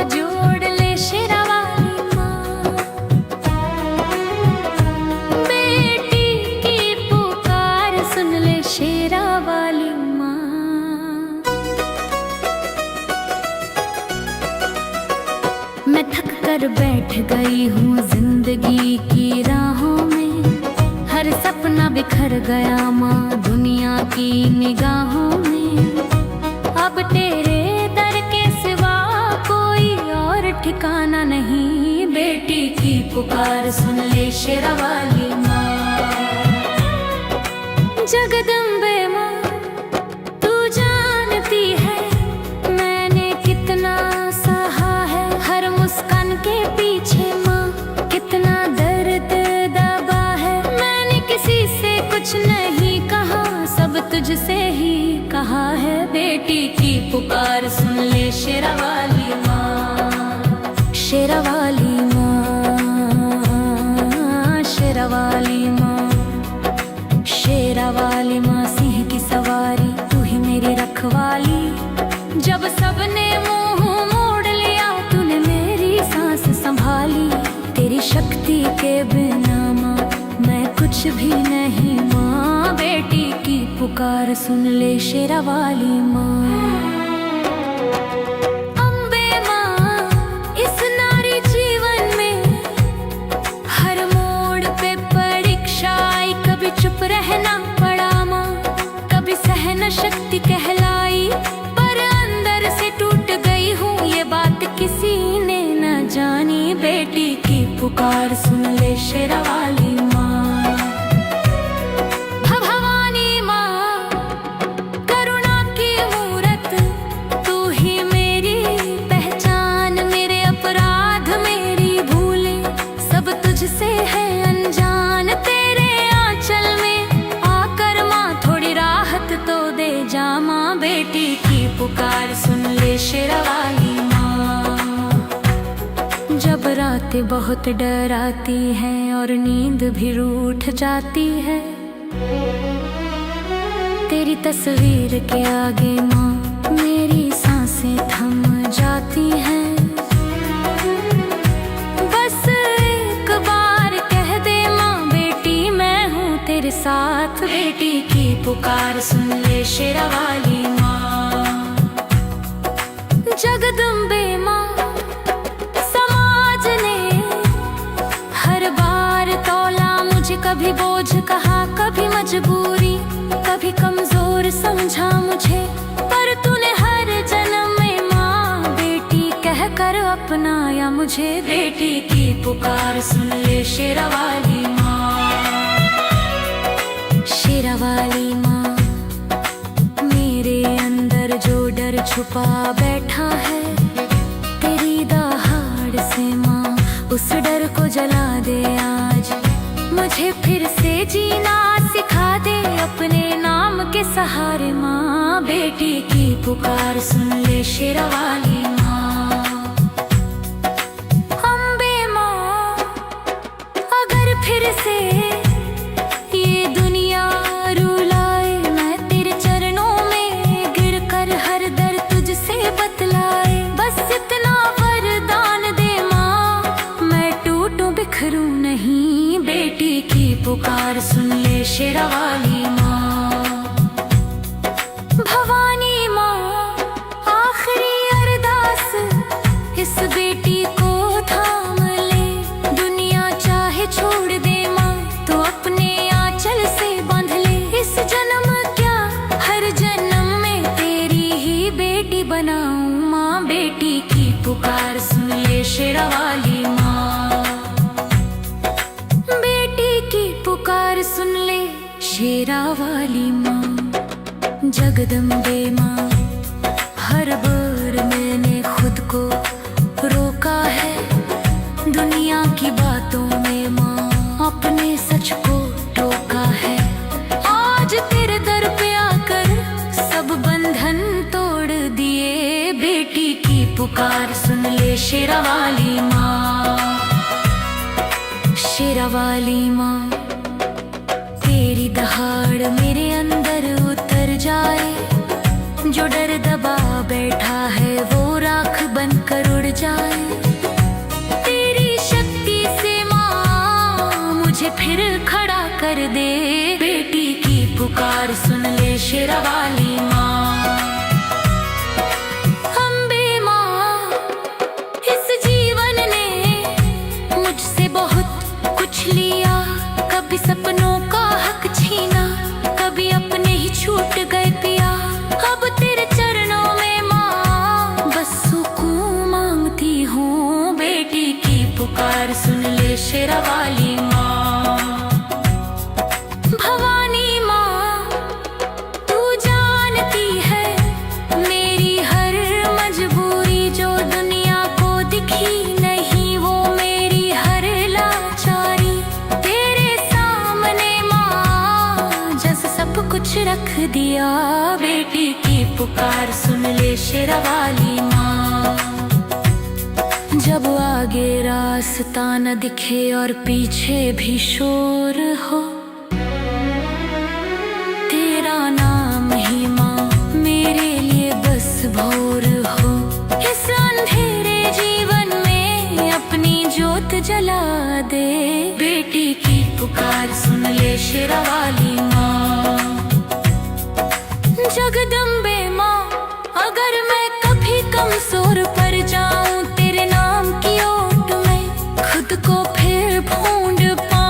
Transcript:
जोड़ ले शेरा वाली माँ। बेटी की पुकार सुन ले शेरा वाली माँ। मैं थक कर बैठ गई हूँ जिंदगी की राहों में, हर सपना बिखर गया माँ दुनिया की निगाहों में। अब तेरे दर के सिवा कोई और ठिकाना नहीं, बेटी की पुकार सुन ले शेरा वाली माँ। जगदम्बे माँ तू जानती है मैंने कितना सहा है, हर मुस्कान के पीछे माँ कितना दर्द दबा है। मैंने किसी से कुछ नहीं कहा, सब तुझसे ही कहा है, बेटी की पुकार सुन ले शेरा वाली माँ। शेरा वाली माँ, शेरा वाली माँ, शेरा वाली माँ, सिंह की सवारी तू ही मेरी रखवाली। जब सबने मुंह मोड़ लिया तूने मेरी सांस संभाली, तेरी शक्ति के बिना माँ मैं कुछ भी नहीं माँ। बेटी की पुकार सुन ले शेरा वाली माँ। अम्बे माँ इस नारी जीवन में हर मोड़ पे परीक्षा आई, कभी चुप रहना पड़ा माँ, कभी सहन शक्ति कहलाई, पर अंदर से टूट गई हूँ ये बात किसी ने न जानी। बेटी की पुकार सुन ले शेरा वाली माँ। भवानी माँ करुणा की मूरत तू ही मेरी पहचान, मेरे अपराध मेरी भूलें सब तुझसे है अनजान। तेरे आंचल में आकर माँ थोड़ी राहत तो दे जा माँ। बेटी की पुकार सुन ले शेरा वाली माँ। जब रातें बहुत डराती हैं और नींद भी रूठ जाती है, तेरी तस्वीर के आगे माँ मेरी सांसें थम जाती हैं। बस एक बार कह दे माँ बेटी मैं हूँ तेरे साथ, बेटी की पुकार सुन ले शेरा वाली माँ। जगदम्बे माँ समाज ने हर बार तौला मुझे, कभी बोझ कहा कभी मजबूरी, कभी कमजोर समझा मुझे, पर तूने हर जन्म में माँ बेटी कहकर अपनाया मुझे। बेटी की पुकार सुन ले शेरा वाली माँ। शेरा वाली माँ मेरे अंदर जो डर छुपा बैठा है, तेरी दहाड़ से माँ उस डर को जला दे आज, मुझे फिर से जीना सिखा दे अपने नाम के सहारे माँ। बेटी की पुकार सुन ले शेरा वाली माँ। अम्बे माँ अगर फिर से ये दुनिया रुलाए, मैं तेरे चरणों में गिर कर हर दर तुझसे बतलाए, बस इतना वरदान दे माँ मैं टूटूं बिखरूं नहीं। बेटी की पुकार सुन ले शेरा वाली माँ। भवानी माँ आखिरी अरदास इस बेटी को थाम ले, दुनिया चाहे छोड़ दे माँ तो अपने आंचल से बांध ले। इस जन्म क्या हर जन्म में तेरी ही बेटी बनाऊं माँ। बेटी की पुकार सुन ले शेरा वाली माँ। बेटी की पुकार सुन ले शेरा वाली माँ। जगदम्बे माँ हर बार मैंने खुद को रोका है, दुनिया की बातों में माँ अपने सच को टोका है। आज तेरे दर पे आकर सब बंधन तोड़ दिए, बेटी की पुकार सुन ले शेरा वाली माँ। शेरा वाली माँ तेरी दहाड़ मेरे अंदर उतर जाए, जो डर दबा बैठा है वो राख बनकर कर उड़ जाए। तेरी शक्ति से माँ मुझे फिर खड़ा कर दे। बेटी की पुकार सुन ले शेरा वाली माँ। अम्बे माँ, इस जीवन ने मुझसे बहुत कुछ लिया। कभी सपनों का हक छीना, कभी अपने ही छूट गए पिया। अब तेरे चरणों में माँ बस सुकून मांगती हूँ। बेटी की पुकार सुन ले शेरा वाली माँ। भवानी माँ, तू जानती है मेरी हर मजबूरी। जो दुनिया को दिखी नहीं वो मेरी हर लाचारी। तेरे सामने माँ जैसे सब कुछ रख दिया। बेटी की पुकार सुन ले शेरा वाली माँ। जब आगे रास्ता न दिखे और पीछे भी शोर हो, तेरा नाम ही माँ मेरे लिए बस भोर हो। इस अंधेरे जीवन में अपनी जोत जला दे। बेटी की पुकार सुन ले शेरा वाली माँ। जगदम्बे माँ, अगर मैं कभी कमजोर पड़ जाऊं तेरे नाम की ओट में खुद को फिर ढूंढ पाऊं।